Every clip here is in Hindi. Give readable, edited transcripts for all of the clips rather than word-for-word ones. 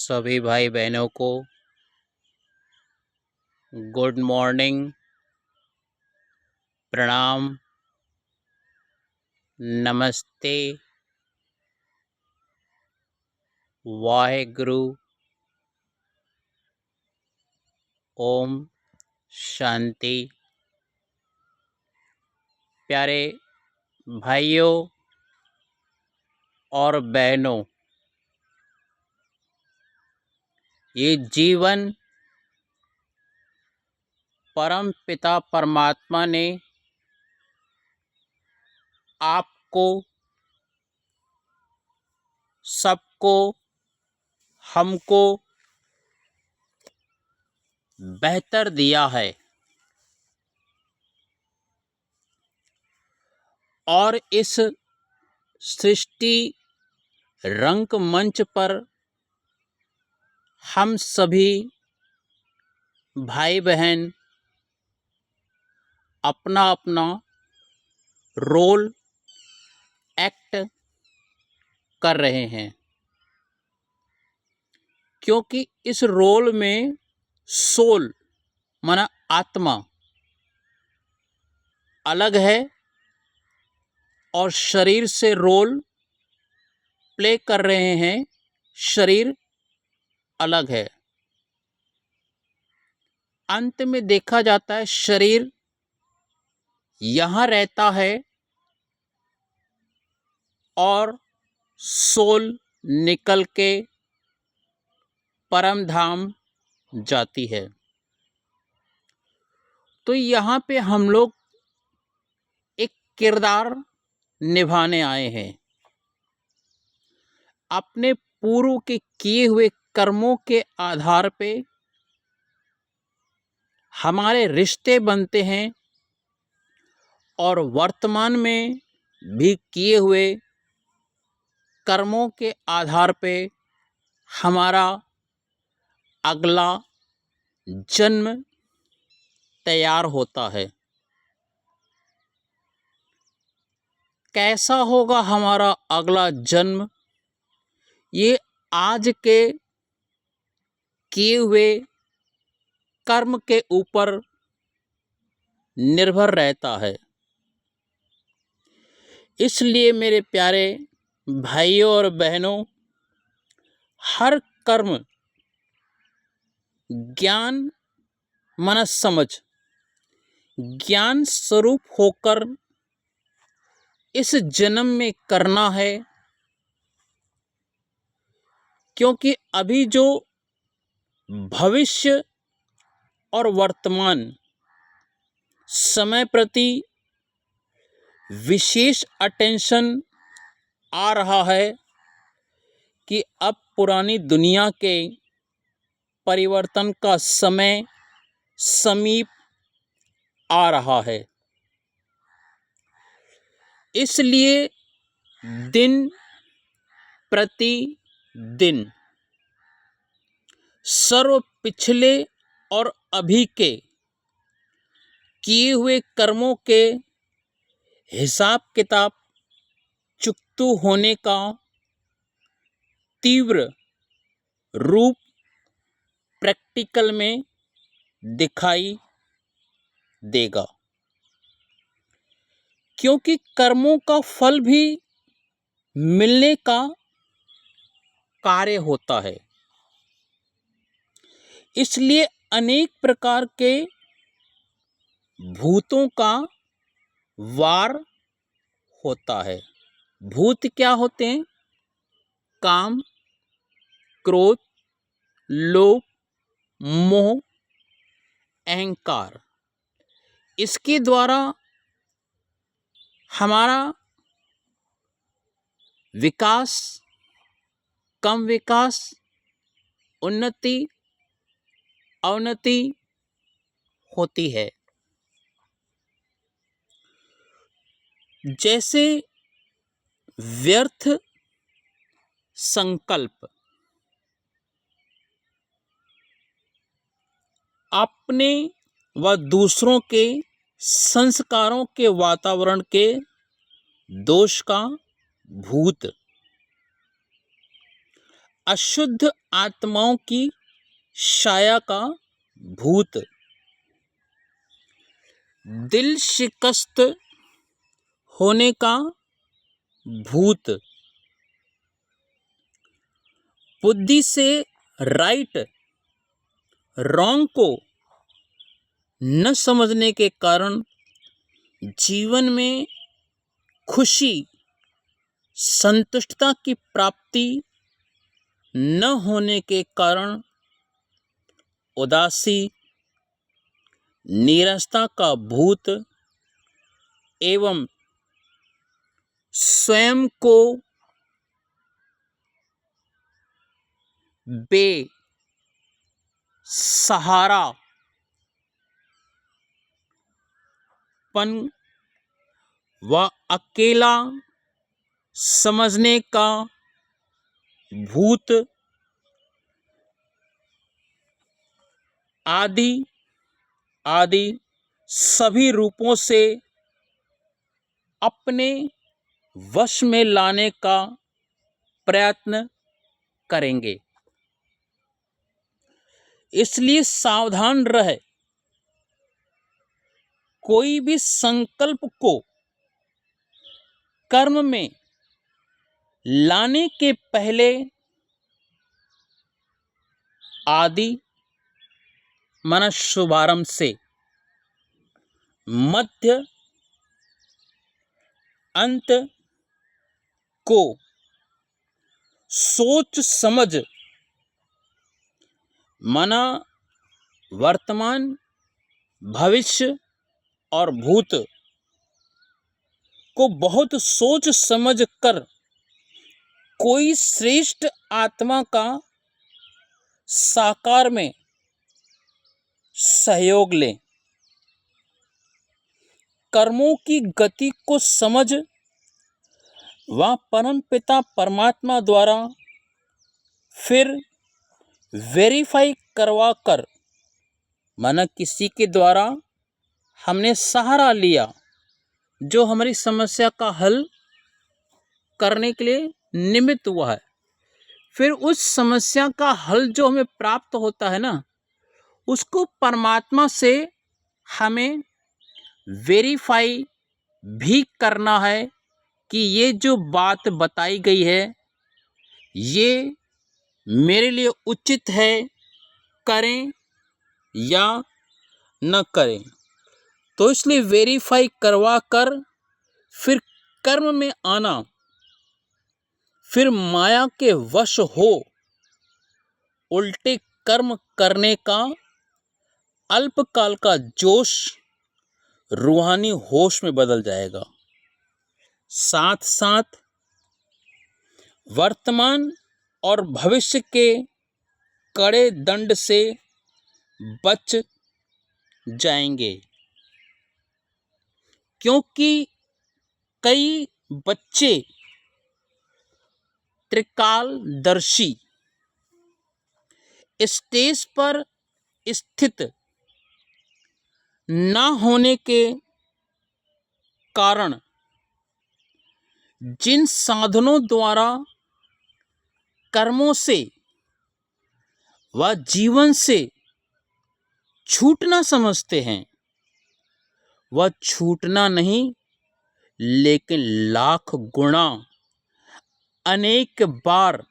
सभी भाई बहनों को गुड मॉर्निंग, प्रणाम, नमस्ते, वाहेगुरु, ओम शांति। प्यारे भाइयों और बहनों, ये जीवन परम पिता परमात्मा ने आपको, सबको, हमको बेहतर दिया है और इस सृष्टि रंगमंच पर हम सभी भाई बहन अपना अपना रोल एक्ट कर रहे हैं, क्योंकि इस रोल में सोल माना आत्मा अलग है और शरीर से रोल प्ले कर रहे हैं, शरीर अलग है। अंत में देखा जाता है शरीर यहाँ रहता है और सोल निकल के परम धाम जाती है। तो यहाँ पे हम लोग एक किरदार निभाने आए हैं। अपने पूर्व के किए हुए कर्मों के आधार पे हमारे रिश्ते बनते हैं और वर्तमान में भी किए हुए कर्मों के आधार पे हमारा अगला जन्म तैयार होता है। कैसा होगा हमारा अगला जन्म, ये आज के किए हुए कर्म के ऊपर निर्भर रहता है। इसलिए मेरे प्यारे भाइयों और बहनों, हर कर्म ज्ञान मनस समझ ज्ञान स्वरूप होकर इस जन्म में करना है, क्योंकि अभी जो भविष्य और वर्तमान समय प्रति विशेष अटेंशन आ रहा है कि अब पुरानी दुनिया के परिवर्तन का समय समीप आ रहा है। इसलिए दिन प्रति दिन सर्व पिछले और अभी के किए हुए कर्मों के हिसाब किताब चुकतू होने का तीव्र रूप प्रैक्टिकल में दिखाई देगा, क्योंकि कर्मों का फल भी मिलने का कार्य होता है। इसलिए अनेक प्रकार के भूतों का वार होता है। भूत क्या होते हैं? काम, क्रोध, लोभ, मोह, अहंकार। इसके द्वारा हमारा विकास, कम विकास, उन्नति, अवनति होती है। जैसे व्यर्थ संकल्प अपने व दूसरों के संस्कारों के वातावरण के दोष का भूत, अशुद्ध आत्माओं की छाया का भूत, दिल शिकस्त होने का भूत, बुद्धि से राइट रॉन्ग को न समझने के कारण जीवन में खुशी संतुष्टता की प्राप्ति न होने के कारण उदासी निराशा का भूत एवं स्वयं को बेसहारा पन व अकेला समझने का भूत आदि आदि सभी रूपों से अपने वश में लाने का प्रयत्न करेंगे। इसलिए सावधान रहे, कोई भी संकल्प को कर्म में लाने के पहले आदि माना शुभारंभ से मध्य अंत को सोच समझ माना वर्तमान भविष्य और भूत को बहुत सोच समझ कर कोई श्रेष्ठ आत्मा का साकार में सहयोग लें। कर्मों की गति को समझ वह परम पिता परमात्मा द्वारा फिर वेरीफाई करवा कर माना किसी के द्वारा हमने सहारा लिया जो हमारी समस्या का हल करने के लिए निमित्त हुआ है, फिर उस समस्या का हल जो हमें प्राप्त होता है ना, उसको परमात्मा से हमें वेरीफाई भी करना है कि ये जो बात बताई गई है ये मेरे लिए उचित है, करें या न करें। तो इसलिए वेरीफाई करवा कर फिर कर्म में आना, फिर माया के वश हो उल्टे कर्म करने का अल्पकाल का जोश रूहानी होश में बदल जाएगा। साथ साथ वर्तमान और भविष्य के कड़े दंड से बच जाएंगे, क्योंकि कई बच्चे त्रिकालदर्शी स्टेज पर स्थित न होने के कारण जिन साधनों द्वारा कर्मों से व जीवन से छूटना समझते हैं वह छूटना नहीं, लेकिन लाख गुना अनेक बार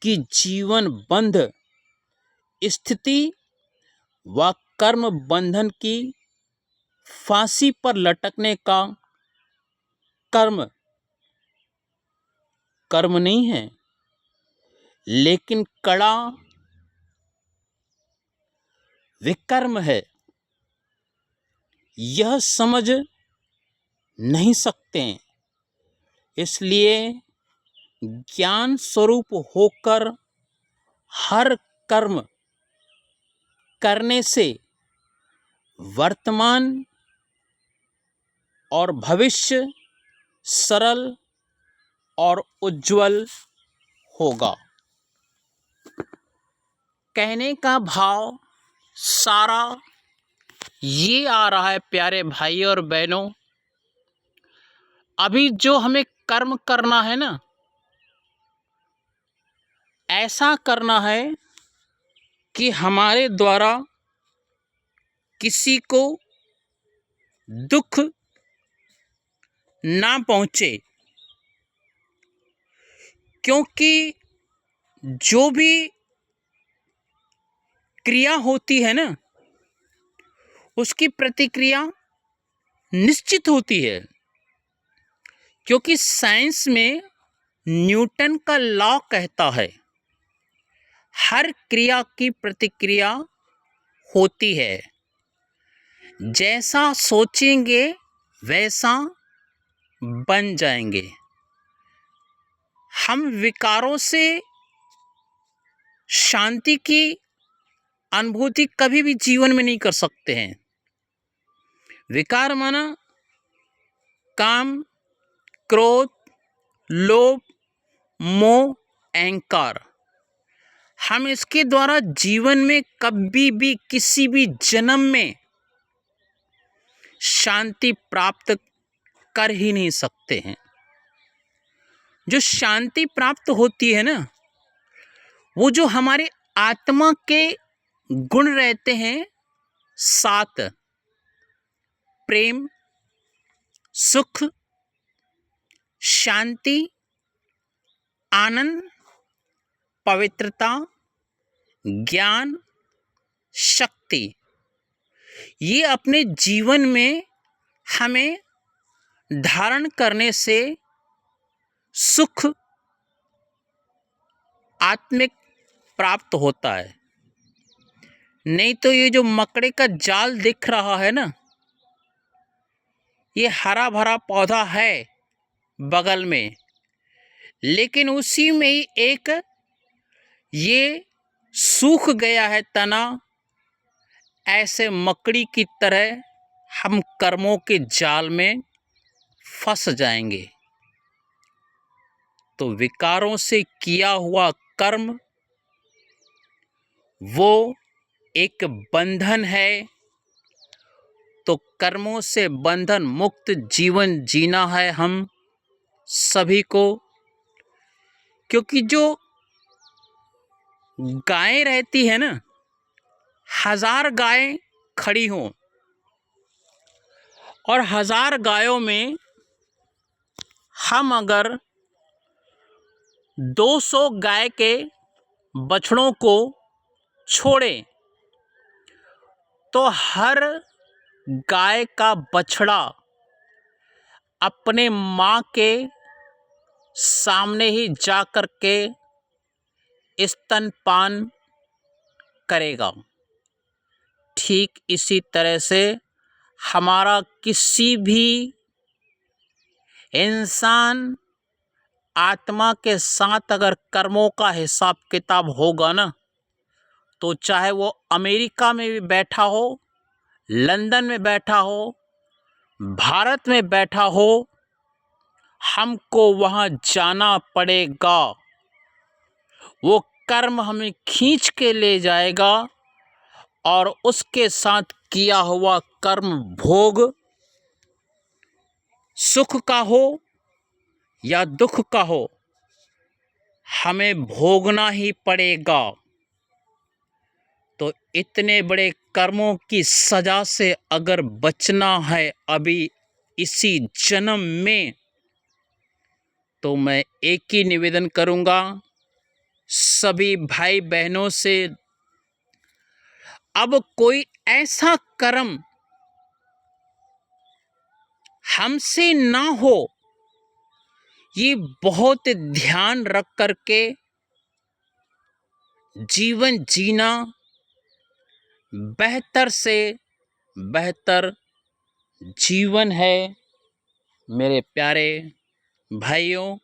की जीवन बंध स्थिति व कर्म बंधन की फांसी पर लटकने का कर्म नहीं है, लेकिन कड़ा विकर्म है। यह समझ नहीं सकते, इसलिए ज्ञान स्वरूप होकर हर कर्म करने से वर्तमान और भविष्य सरल और उज्जवल होगा। कहने का भाव सारा ये आ रहा है प्यारे भाई और बहनों, अभी जो हमें कर्म करना है ना, ऐसा करना है कि हमारे द्वारा किसी को दुख ना पहुंचे, क्योंकि जो भी क्रिया होती है ना, उसकी प्रतिक्रिया निश्चित होती है। क्योंकि साइंस में न्यूटन का लॉ कहता है हर क्रिया की प्रतिक्रिया होती है। जैसा सोचेंगे वैसा बन जाएंगे। हम विकारों से शांति की अनुभूति कभी भी जीवन में नहीं कर सकते हैं। विकार माना काम, क्रोध, लोभ, मोह, अहंकार। हम इसके द्वारा जीवन में कभी भी किसी भी जन्म में शांति प्राप्त कर ही नहीं सकते हैं। जो शांति प्राप्त होती है ना, वो जो हमारे आत्मा के गुण रहते हैं 7: प्रेम, सुख, शांति, आनंद, पवित्रता, ज्ञान, शक्ति। ये अपने जीवन में हमें धारण करने से सुख आत्मिक प्राप्त होता है। नहीं तो ये जो मकड़े का जाल दिख रहा है ना, ये हरा भरा पौधा है बगल में, लेकिन उसी में ही एक ये सूख गया है तना। ऐसे मकड़ी की तरह हम कर्मों के जाल में फंस जाएंगे। तो विकारों से किया हुआ कर्म वो एक बंधन है। तो कर्मों से बंधन मुक्त जीवन जीना है हम सभी को। क्योंकि जो गायें रहती है ना, 1000 गायें खड़ी हों और 1000 गायों में हम अगर 200 गाय के बछड़ों को छोड़ें, तो हर गाय का बछड़ा अपने माँ के सामने ही जाकर के स्तनपान करेगा। ठीक इसी तरह से हमारा किसी भी इंसान आत्मा के साथ अगर कर्मों का हिसाब किताब होगा ना, तो चाहे वो अमेरिका में भी बैठा हो, लंदन में बैठा हो, भारत में बैठा हो, हमको वहाँ जाना पड़ेगा। वो कर्म हमें खींच के ले जाएगा और उसके साथ किया हुआ कर्म भोग सुख का हो या दुख का हो, हमें भोगना ही पड़ेगा। तो इतने बड़े कर्मों की सजा से अगर बचना है अभी इसी जन्म में, तो मैं एक ही निवेदन करूंगा सभी भाई बहनों से, अब कोई ऐसा कर्म हमसे ना हो, ये बहुत ध्यान रख करके जीवन जीना बेहतर से बेहतर जीवन है। मेरे प्यारे भाइयों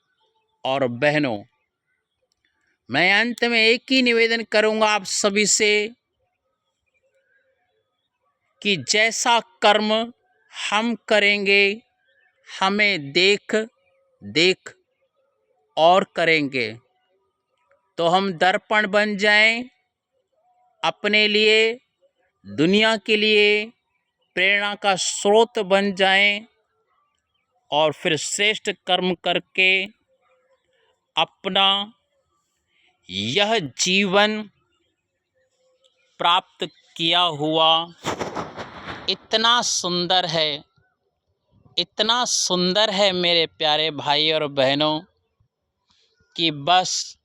और बहनों, मैं अंत में एक ही निवेदन करूंगा आप सभी से कि जैसा कर्म हम करेंगे, हमें देख देख और करेंगे। तो हम दर्पण बन जाएं, अपने लिए, दुनिया के लिए प्रेरणा का स्रोत बन जाएं और फिर श्रेष्ठ कर्म करके अपना यह जीवन प्राप्त किया हुआ इतना सुंदर है, इतना सुंदर है मेरे प्यारे भाई और बहनों कि बस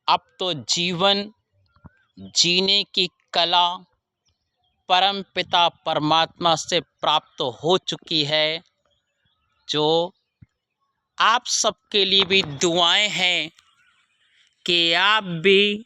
अब तो जीवन जीने की कला परम पिता परमात्मा से प्राप्त हो चुकी है। जो आप सबके लिए भी दुआएं हैं कि आप भी